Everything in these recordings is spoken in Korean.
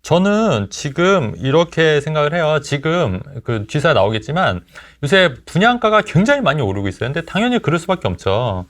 저는 지금 이렇게 생각을 해요. 지금 그 기사에 나오겠지만 요새 분양가가 굉장히 많이 오르고 있어요. 근데 당연히 그럴 수밖에 없죠.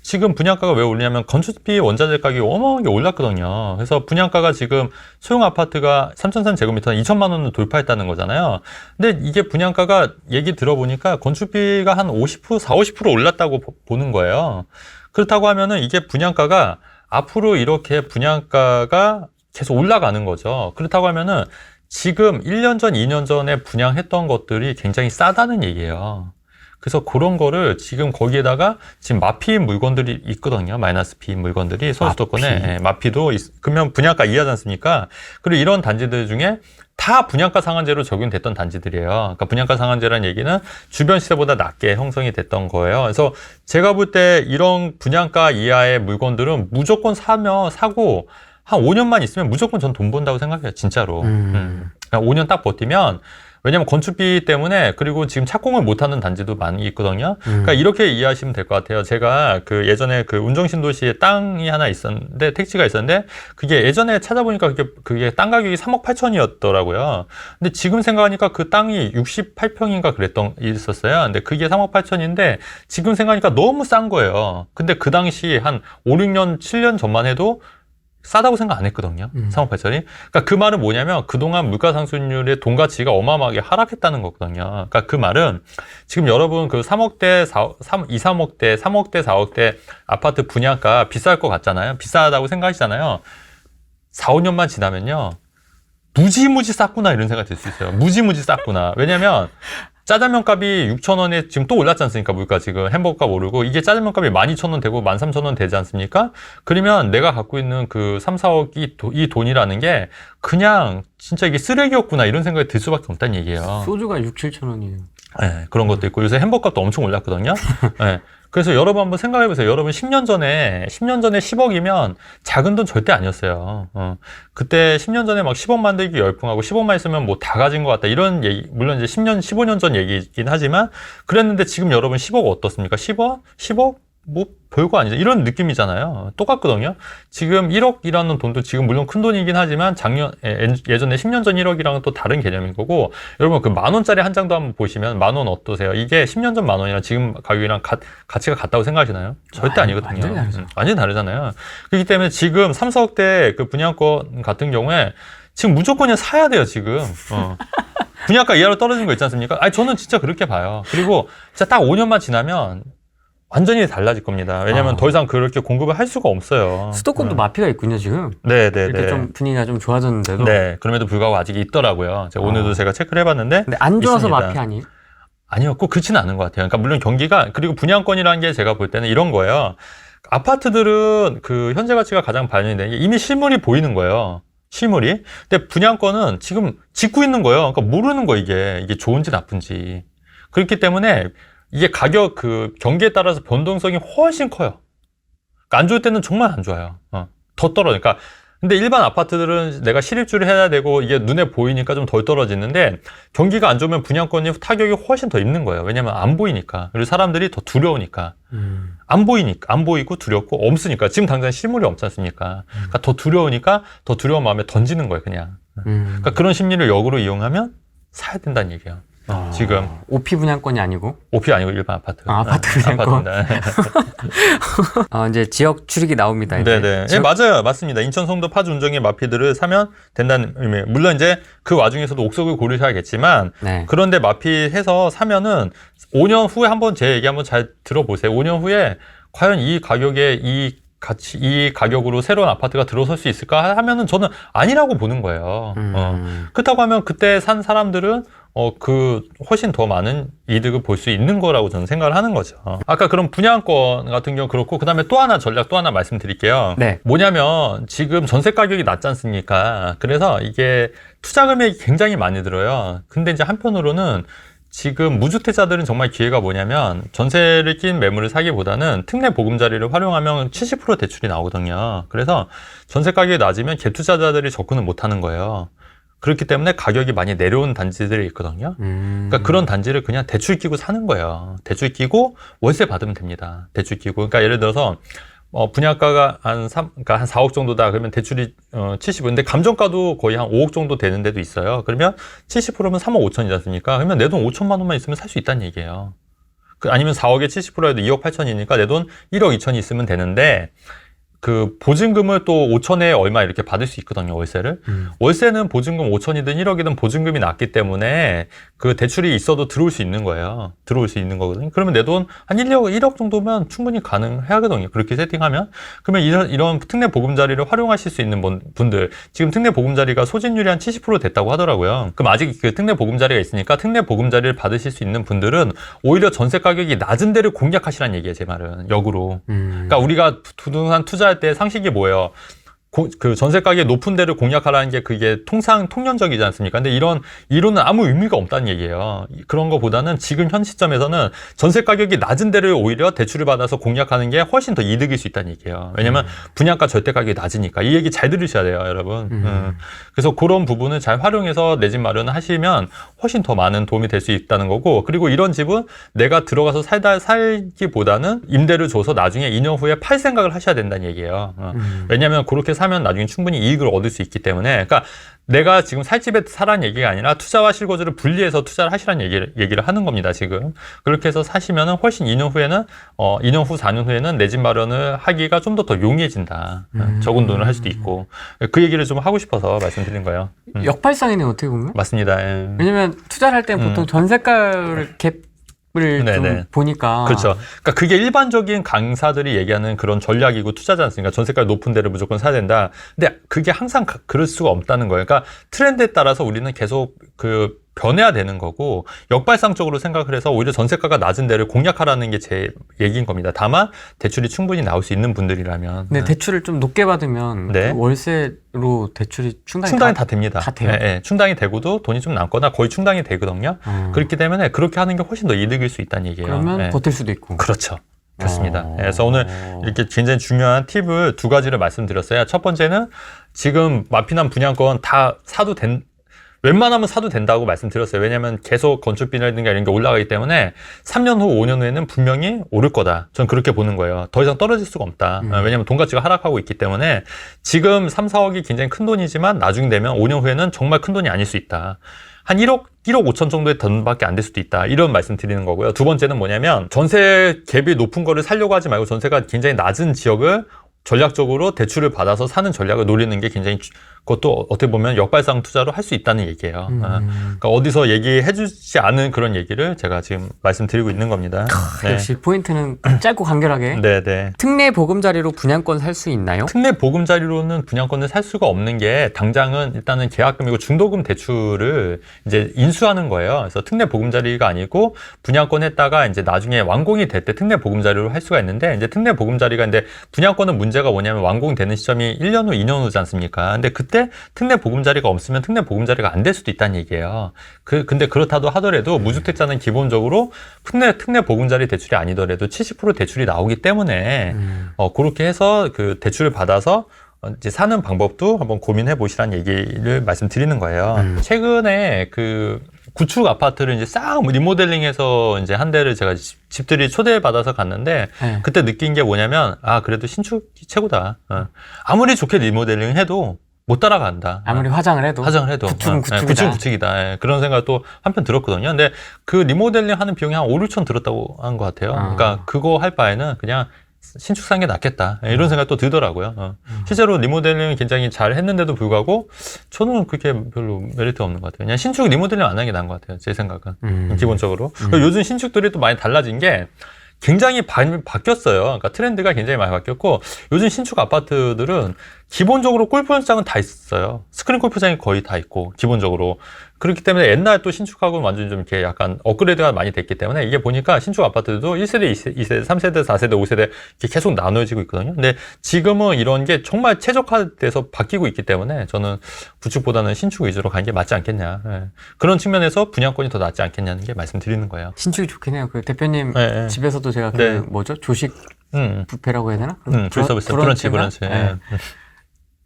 지금 분양가가 왜 오르냐면 건축비 원자재 가격이 어마어마하게 올랐거든요. 그래서 분양가가 지금 소형 아파트가 3,300제곱미터는 2천만 원을 돌파했다는 거잖아요. 근데 이게 분양가가 얘기 들어보니까 건축비가 한 50%, 40~50% 올랐다고 보는 거예요. 그렇다고 하면은 이게 분양가가 앞으로 이렇게 분양가가 계속 올라가는 거죠. 그렇다고 하면은 지금 1년 전, 2년 전에 분양했던 것들이 굉장히 싸다는 얘기예요. 그래서 그런 거를 지금 거기에다가 지금 마피인 물건들이 있거든요. 마이너스 피인 물건들이 서울수도권에 마피도 그러면 분양가 이하지 않습니까? 그리고 이런 단지들 중에 다 분양가 상한제로 적용됐던 단지들이에요. 그러니까 분양가 상한제라는 얘기는 주변 시세보다 낮게 형성이 됐던 거예요. 그래서 제가 볼 때 이런 분양가 이하의 물건들은 무조건 사고 한 5년만 있으면 무조건 전 돈 번다고 생각해요. 진짜로. 그냥 5년 딱 버티면 왜냐면 건축비 때문에 그리고 지금 착공을 못하는 단지도 많이 있거든요. 그러니까 이렇게 이해하시면 될 것 같아요. 제가 그 예전에 그 운정신도시에 땅이 하나 있었는데 택지가 있었는데 그게 예전에 찾아보니까 그게 땅 가격이 3억 8천이었더라고요. 근데 지금 생각하니까 그 땅이 68평인가 있었어요. 근데 그게 3억 8천인데 지금 생각하니까 너무 싼 거예요. 근데 그 당시 한 5, 6년, 7년 전만 해도 싸다고 생각 안 했거든요. 3억 8천이. 그러니까 그 말은 뭐냐면 그동안 물가 상승률의 돈 가치가 어마어마하게 하락했다는 거거든요. 그러니까 그 말은 지금 여러분 그 3억대, 3억대, 4억대 아파트 분양가 비쌀 것 같잖아요. 비싸다고 생각하시잖아요. 4, 5년만 지나면요. 무지무지 쌌구나 이런 생각이 들 수 있어요. 무지무지 쌌구나. 왜냐면 짜장면 값이 6,000원에 지금 또 올랐지 않습니까? 물가 지금 햄버거 값 오르고 이게 짜장면 값이 12,000원 되고 13,000원 되지 않습니까? 그러면 내가 갖고 있는 그 3, 4억 이 돈이라는 게 그냥 진짜 이게 쓰레기였구나 이런 생각이 들 수밖에 없다는 얘기예요. 소주가 6, 7천 원이에요. 네, 그런 것도 있고 요새 햄버거 값도 엄청 올랐거든요. 네. 그래서 여러분 한번 생각해 보세요. 여러분 10년 전에 10억이면 작은 돈 절대 아니었어요. 그때 10년 전에 막 10억 만들기 열풍하고 10억만 있으면 뭐 다 가진 것 같다. 이런 얘기, 물론 이제 10년, 15년 전 얘기이긴 하지만 그랬는데 지금 여러분 10억 어떻습니까? 10억? 뭐 별거 아니죠. 이런 느낌이잖아요. 똑같거든요. 지금 1억이라는 돈도 지금 물론 큰 돈이긴 하지만 예전에 10년 전 1억이랑은 또 다른 개념인 거고 여러분 그 10,000원짜리 한 장도 한번 보시면 10,000원 어떠세요? 이게 10년 전 10,000원이랑 지금 가격이랑 가치가 같다고 생각하시나요? 절대 아니거든요. 완전히 다르잖아요. 그렇기 때문에 지금 3, 4억대 그 분양권 같은 경우에 지금 무조건 그냥 사야 돼요, 지금. 분양가 이하로 떨어진 거 있지 않습니까? 아니, 저는 진짜 그렇게 봐요. 그리고 진짜 딱 5년만 지나면 완전히 달라질 겁니다. 왜냐면 더 이상 그렇게 공급을 할 수가 없어요. 수도권도 마피가 있군요, 지금. 네네네. 이렇게 좀 분위기가 좀 좋아졌는데도. 네. 그럼에도 불구하고 아직 있더라고요. 오늘도 제가 체크를 해봤는데. 근데 안 좋아서 있습니다. 마피 아니에요? 아니요. 꼭 그렇지는 않은 것 같아요. 그러니까 물론 경기가, 그리고 분양권이라는 게 제가 볼 때는 이런 거예요. 아파트들은 그 현재 가치가 가장 반영이 되는 게 이미 실물이 보이는 거예요. 실물이. 근데 분양권은 지금 짓고 있는 거예요. 그러니까 모르는 거 이게 좋은지 나쁜지. 그렇기 때문에 이게 가격 그 경기에 따라서 변동성이 훨씬 커요. 그러니까 안 좋을 때는 정말 안 좋아요. 더 떨어지니까. 근데 일반 아파트들은 내가 실입주를 해야 되고 이게 눈에 보이니까 좀 덜 떨어지는데 경기가 안 좋으면 분양권이 타격이 훨씬 더 있는 거예요. 왜냐면 안 보이니까. 그리고 사람들이 더 두려우니까. 안 보이니까. 안 보이고 두렵고 없으니까. 지금 당장 실물이 없지 않습니까? 그러니까 더 두려우니까 더 두려운 마음에 던지는 거예요, 그냥. 그러니까 그런 심리를 역으로 이용하면 사야 된다는 얘기예요. 지금 OP 분양권이 아니고 OP 아니고 일반 아파트. 아파트 분양권. 이제 지역 추리기 나옵니다. 이제. 네네. 예, 맞아요. 맞습니다. 인천, 송도, 파주, 운정의 마피들을 사면 된다는 의미예요. 물론 이제 그 와중에서도 옥석을 고르셔야겠지만 네. 그런데 마피해서 사면은 5년 후에 한번 제 얘기 한번 잘 들어보세요. 5년 후에 과연 이 가격에 이 가격으로 새로운 아파트가 들어설 수 있을까 하면은 저는 아니라고 보는 거예요. 그렇다고 하면 그때 산 사람들은 훨씬 더 많은 이득을 볼 수 있는 거라고 저는 생각을 하는 거죠. 아까 그럼 분양권 같은 경우 그렇고, 그 다음에 전략 또 하나 말씀드릴게요. 네. 뭐냐면 지금 전세 가격이 낮지 않습니까? 그래서 이게 투자 금액이 굉장히 많이 들어요. 근데 이제 한편으로는 지금 무주택자들은 정말 기회가 뭐냐면 전세를 낀 매물을 사기보다는 특례 보금자리를 활용하면 70% 대출이 나오거든요. 그래서 전세 가격이 낮으면 갭투자자들이 접근을 못하는 거예요. 그렇기 때문에 가격이 많이 내려온 단지들이 있거든요. 그러니까 그런 단지를 그냥 대출 끼고 사는 거예요. 대출 끼고 월세 받으면 됩니다. 대출 끼고. 그러니까 예를 들어서 분양가가 그러니까 한 4억 정도다. 그러면 대출이 70억. 근데 감정가도 거의 한 5억 정도 되는 데도 있어요. 그러면 70%면 3억 5천이지 않습니까? 그러면 내 돈 5천만 원만 있으면 살 수 있다는 얘기예요. 아니면 4억에 70%에도 2억 8천이니까 내 돈 1억 2천이 있으면 되는데, 그 보증금을 또 5천에 얼마 이렇게 받을 수 있거든요, 월세를. 월세는 보증금 5천이든 1억이든 보증금이 낮기 때문에 그 대출이 있어도 들어올 수 있는 거예요. 들어올 수 있는 거거든요. 그러면 내 돈 한 1억 정도면 충분히 가능하거든요. 그렇게 세팅하면. 그러면 이런 특례 보금자리를 활용하실 수 있는 분들, 지금 특례 보금자리가 소진율이 한 70% 됐다고 하더라고요. 그럼 아직 그 특례 보금자리가 있으니까 특례 보금자리를 받으실 수 있는 분들은 오히려 전세 가격이 낮은 데를 공략하시라는 얘기예요, 제 말은. 역으로. 그러니까 우리가 부동산 투자할 때 상식이 뭐예요? 그 전세 가격이 높은 데를 공략하라는 게 그게 통념적이지 않습니까? 근데 이런 이론은 아무 의미가 없다는 얘기예요. 그런 거보다는 지금 현 시점에서는 전세 가격이 낮은 데를 오히려 대출을 받아서 공략하는 게 훨씬 더 이득일 수 있다는 얘기예요. 왜냐면 분양가 절대 가격이 낮으니까. 이 얘기 잘 들으셔야 돼요, 여러분. 그래서 그런 부분을 잘 활용해서 내 집 마련을 하시면 훨씬 더 많은 도움이 될 수 있다는 거고, 그리고 이런 집은 내가 들어가서 살기보다는 임대를 줘서 나중에 2년 후에 팔 생각을 하셔야 된다는 얘기예요. 왜냐면 그렇게 사면 나중에 충분히 이익을 얻을 수 있기 때문에. 그러니까 내가 지금 살 집에 사라는 얘기가 아니라 투자와 실거주를 분리해서 투자를 하시라는 얘기를 하는 겁니다, 지금. 그렇게 해서 사시면은 훨씬 2년 후에는 2년 후 4년 후에는 내 집 마련을 하기가 좀 더 용이해진다. 적은 돈을 할 수도 있고. 그 얘기를 좀 하고 싶어서 말씀드린 거예요. 역발상이네요, 어떻게 보면. 맞습니다. 예. 왜냐면 투자를 할 때는 보통 전세가를 갭을 좀 보니까. 그렇죠. 그러니까 그게 일반적인 강사들이 얘기하는 그런 전략이고 투자지 않습니까? 전세가 높은 데를 무조건 사야 된다. 근데 그게 항상 그럴 수가 없다는 거예요. 그러니까 트렌드에 따라서 우리는 계속 변해야 되는 거고, 역발상적으로 생각을 해서 오히려 전세가가 낮은 데를 공략하라는 게 제 얘기인 겁니다. 다만 대출이 충분히 나올 수 있는 분들이라면. 네, 대출을 좀 높게 받으면 그 월세로 대출이 충당이 다 됩니다. 다 돼요? 네, 충당이 되고도 돈이 좀 남거나 거의 충당이 되거든요. 그렇기 때문에 그렇게 하는 게 훨씬 더 이득일 수 있다는 얘기예요. 그러면 버틸 수도 있고. 그렇죠. 그렇습니다. 그래서 오늘 이렇게 굉장히 중요한 팁을 두 가지를 말씀드렸어요. 첫 번째는 지금 마피난 분양권 다 웬만하면 사도 된다고 말씀드렸어요. 왜냐하면 계속 건축비라든가 이런 게 올라가기 때문에 3년 후, 5년 후에는 분명히 오를 거다. 전 그렇게 보는 거예요. 더 이상 떨어질 수가 없다. 왜냐하면 돈 가치가 하락하고 있기 때문에 지금 3, 4억이 굉장히 큰 돈이지만 나중 되면 5년 후에는 정말 큰 돈이 아닐 수 있다. 한 1억 5천 정도의 돈밖에 안 될 수도 있다. 이런 말씀 드리는 거고요. 두 번째는 뭐냐면 전세 갭이 높은 거를 살려고 하지 말고 전세가 굉장히 낮은 지역을 전략적으로 대출을 받아서 사는 전략을 노리는 게 굉장히 그것도 어떻게 보면 역발상 투자로 할 수 있다는 얘기예요. 그러니까 어디서 얘기해 주지 않은 그런 얘기를 제가 지금 말씀드리고 있는 겁니다. 역시 포인트는 짧고 간결하게. 네네. 특례 보금자리로 분양권 살 수 있나요? 특례 보금자리로는 분양권을 살 수가 없는 게 당장은 일단은 계약금이고 중도금 대출을 이제 인수하는 거예요. 그래서 특례 보금자리가 아니고 분양권 했다가 이제 나중에 완공이 될 때 특례 보금자리로 할 수가 있는데, 이제 특례 보금자리가 근데 분양권은 문제가 뭐냐면 완공되는 시점이 1년 후, 2년 후지 않습니까? 근데 그때 특례 보금자리가 없으면 특례 보금자리가 안 될 수도 있다는 얘기예요. 근데 그렇다도 하더라도 무주택자는 기본적으로 특례 보금자리 대출이 아니더라도 70% 대출이 나오기 때문에 그렇게 해서 그 대출을 받아서 이제 사는 방법도 한번 고민해 보시라는 얘기를 말씀드리는 거예요. 최근에 그 구축 아파트를 이제 싹 리모델링해서 이제 한 대를 제가 집들이 초대받아서 갔는데, 그때 느낀 게 뭐냐면, 그래도 신축이 최고다. 아무리 좋게 리모델링 해도 못 따라간다. 아무리 화장을 해도. 구축은 구축이다. 그런 생각도 한편 들었거든요. 근데 그 리모델링 하는 비용이 한 5, 6천 들었다고 한 것 같아요. 그러니까 그거 할 바에는 그냥 신축 사는 게 낫겠다. 이런 생각도 들더라고요. 실제로 리모델링 굉장히 잘 했는데도 불구하고 저는 그게 별로 메리트가 없는 것 같아요. 그냥 신축 리모델링 안 하는 게 나은 것 같아요. 제 생각은. 기본적으로. 요즘 신축들이 또 많이 달라진 게 굉장히 바뀌었어요. 그러니까 트렌드가 굉장히 많이 바뀌었고, 요즘 신축 아파트들은 기본적으로 골프장은 다 있어요. 스크린 골프장이 거의 다 있고, 기본적으로. 그렇기 때문에 옛날 또 신축하고는 완전히 좀 이렇게 약간 업그레이드가 많이 됐기 때문에, 이게 보니까 신축 아파트도 1세대, 2세대, 3세대, 4세대, 5세대 이렇게 계속 나눠지고 있거든요. 근데 지금은 이런 게 정말 최적화돼서 바뀌고 있기 때문에 저는 구축보다는 신축 위주로 가는 게 맞지 않겠냐. 그런 측면에서 분양권이 더 낫지 않겠냐는 게 말씀드리는 거예요. 신축이 좋긴 해요. 그 대표님 집에서도 제가 조식 뷔페라고 해야 되나? 브런치.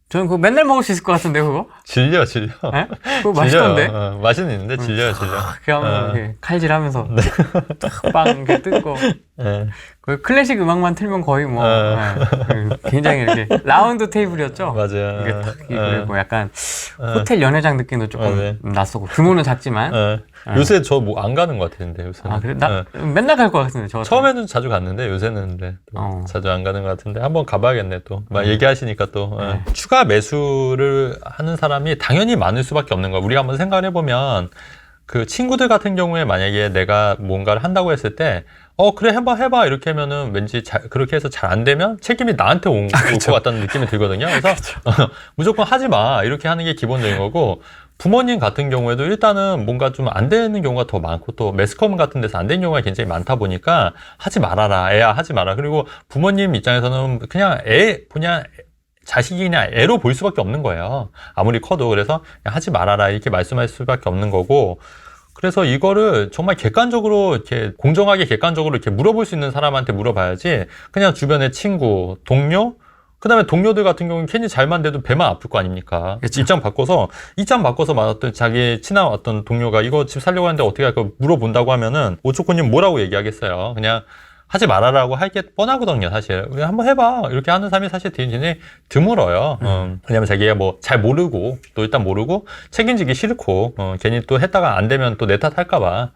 저는 그거 맨날 먹을 수 있을 것 같은데, 그거? 질려. 네? 그거 맛있던데? 맛은 있는데 질려요. 그냥 칼질하면서 빵 이렇게 뜯고 네. 그 클래식 음악만 틀면 거의 뭐 굉장히 이렇게 라운드 테이블이었죠. 맞아요. 이게 딱 그리고 약간 호텔 연회장 느낌도 조금 났었고 규모는 작지만 요새 저 뭐 안 가는 것 같은데 요새. 아 그래? 나 맨날 갈 것 같은데 저 처음에는 자주 갔는데 요새는 자주 안 가는 것 같은데 한번 가봐야겠네 또. 막 얘기하시니까 또 추가 매수를 하는 사람이 당연히 많을 수밖에 없는 거야. 우리가 한번 생각을 해보면 그 친구들 같은 경우에 만약에 내가 뭔가를 한다고 했을 때 그래 해봐 이렇게 하면은 왠지 그렇게 해서 잘 안 되면 책임이 나한테 올 것 같다는 느낌이 들거든요. 그래서 무조건 하지 마 이렇게 하는 게 기본적인 거고, 부모님 같은 경우에도 일단은 뭔가 좀 안 되는 경우가 더 많고 또 매스컴 같은 데서 안 되는 경우가 굉장히 많다 보니까 하지 말아라, 애야 하지 마라. 그리고 부모님 입장에서는 그냥 자식이 그냥 애로 볼 수밖에 없는 거예요. 아무리 커도. 그래서 그냥 하지 말아라 이렇게 말씀할 수밖에 없는 거고, 그래서 이거를 정말 객관적으로 이렇게 공정하게 객관적으로 이렇게 물어볼 수 있는 사람한테 물어봐야지, 그냥 주변의 친구, 동료, 그다음에 동료들 같은 경우는 괜히 잘만 돼도 배만 아플 거 아닙니까? 그쵸. 입장 바꿔서 만났던 자기 친한 어떤 동료가 이거 집 살려고 하는데 어떻게 할까 물어본다고 하면은 오초코님 뭐라고 얘기하겠어요? 그냥 하지 말아라고 할 게 뻔하거든요, 사실. 그냥 한번 해봐. 이렇게 하는 사람이 사실 굉장히 드물어요. 왜냐면 자기가 뭐 잘 모르고, 또 일단 모르고, 책임지기 싫고, 괜히 또 했다가 안 되면 또 내 탓 할까봐.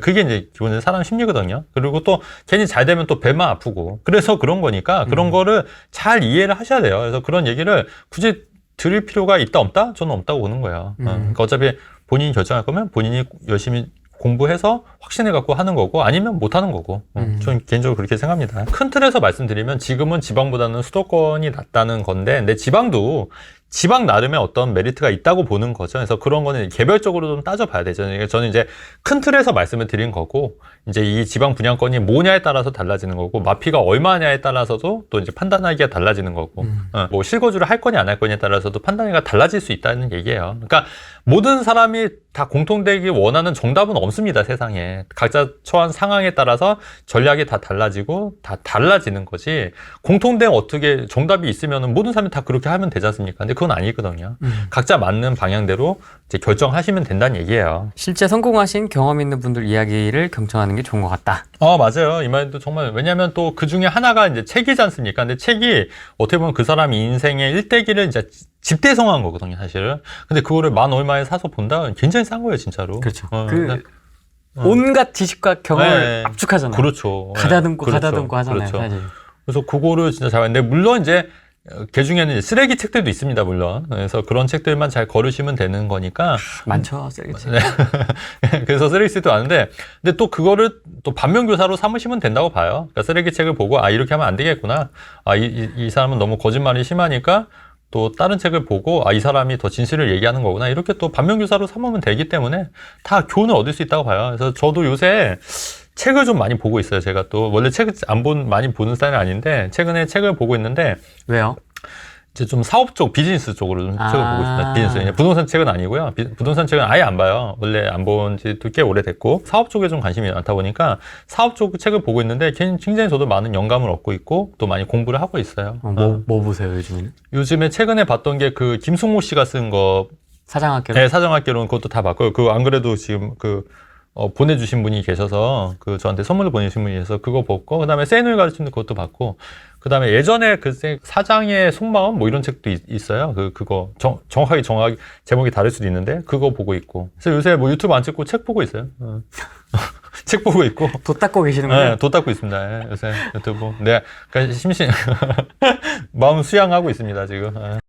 그게 이제 기본적인 사람 심리거든요. 그리고 또 괜히 잘 되면 또 배만 아프고. 그래서 그런 거니까 그런 거를 잘 이해를 하셔야 돼요. 그래서 그런 얘기를 굳이 드릴 필요가 있다, 없다? 저는 없다고 보는 거예요. 그러니까 어차피 본인이 결정할 거면 본인이 열심히 공부해서 확신을 갖고 하는 거고, 아니면 못 하는 거고. 저는 개인적으로 그렇게 생각합니다. 큰 틀에서 말씀드리면 지금은 지방보다는 수도권이 낫다는 건데, 근데 지방도 지방 나름의 어떤 메리트가 있다고 보는 거죠. 그래서 그런 거는 개별적으로 좀 따져봐야 되죠. 저는 이제 큰 틀에서 말씀을 드린 거고, 이제 이 지방 분양권이 뭐냐에 따라서 달라지는 거고, 마피가 얼마냐에 따라서도 또 이제 판단하기가 달라지는 거고, 뭐 실거주를 할 거냐 안 할 거냐에 따라서도 판단하기가 달라질 수 있다는 얘기예요. 그러니까 모든 사람이 다 공통되기 원하는 정답은 없습니다, 세상에. 각자 처한 상황에 따라서 전략이 다 달라지고 다 달라지는 거지, 공통된 어떻게 정답이 있으면 모든 사람이 다 그렇게 하면 되지 않습니까? 근데 그건 아니거든요. 각자 맞는 방향대로 이제 결정하시면 된다는 얘기예요. 실제 성공하신 경험 있는 분들 이야기를 경청하는 게 좋은 것 같다. 맞아요. 이 말도 정말, 왜냐면 또 그 중에 하나가 이제 책이지 않습니까? 근데 책이 어떻게 보면 그 사람 인생의 일대기를 이제 집대성한 거거든요, 사실은. 근데 그거를 만 얼마에 사서 본다? 굉장히 싼 거예요, 진짜로. 그렇죠. 온갖 지식과 경험을 압축하잖아요. 그렇죠. 가다듬고 하잖아요, 그렇죠. 사실. 그래서 그거를 진짜 잘 봤는데, 물론 이제 그 중에는 쓰레기 책들도 있습니다, 물론. 그래서 그런 책들만 잘 거르시면 되는 거니까. 많죠, 쓰레기 책. 네. 그래서 쓰레기 책도 많은데, 근데 또 그거를 또 반면교사로 삼으시면 된다고 봐요. 그러니까 쓰레기 책을 보고, 이렇게 하면 안 되겠구나. 이 사람은 너무 거짓말이 심하니까 또 다른 책을 보고, 이 사람이 더 진실을 얘기하는 거구나. 이렇게 또 반면교사로 삼으면 되기 때문에 다 교훈을 얻을 수 있다고 봐요. 그래서 저도 요새 책을 좀 많이 보고 있어요. 제가 또 원래 책을 많이 보는 스타일은 아닌데, 최근에 책을 보고 있는데. 왜요? 이제 좀 사업 쪽, 비즈니스 쪽으로 좀 책을 보고 있습니다. 비즈니스. 부동산 책은 아니고요. 부동산 책은 아예 안 봐요. 원래 안 본 지도 꽤 오래됐고, 사업 쪽에 좀 관심이 많다 보니까 사업 쪽 책을 보고 있는데, 굉장히 저도 많은 영감을 얻고 있고 또 많이 공부를 하고 있어요. 뭐 보세요, 요즘에는? 요즘에 최근에 봤던 게 그 김승모 씨가 쓴 거, 사장학개론? 네, 사장학개론. 그것도 다 봤고요. 안 그래도 지금 보내주신 분이 계셔서, 저한테 선물로 보내주신 분이 계셔서 그거 봤고, 그 다음에 세누이 가르치는 그것도 봤고, 그 다음에 예전에 사장의 속마음 뭐 이런 책도 있어요. 그거 정확하게 제목이 다를 수도 있는데, 그거 보고 있고. 그래서 요새 뭐 유튜브 안 찍고 책 보고 있어요. 책 보고 있고. 도 닦고 계시는군요. 네, 도 닦고 있습니다. 요새 유튜브. 네, 그러니까 마음 수양하고 있습니다, 지금.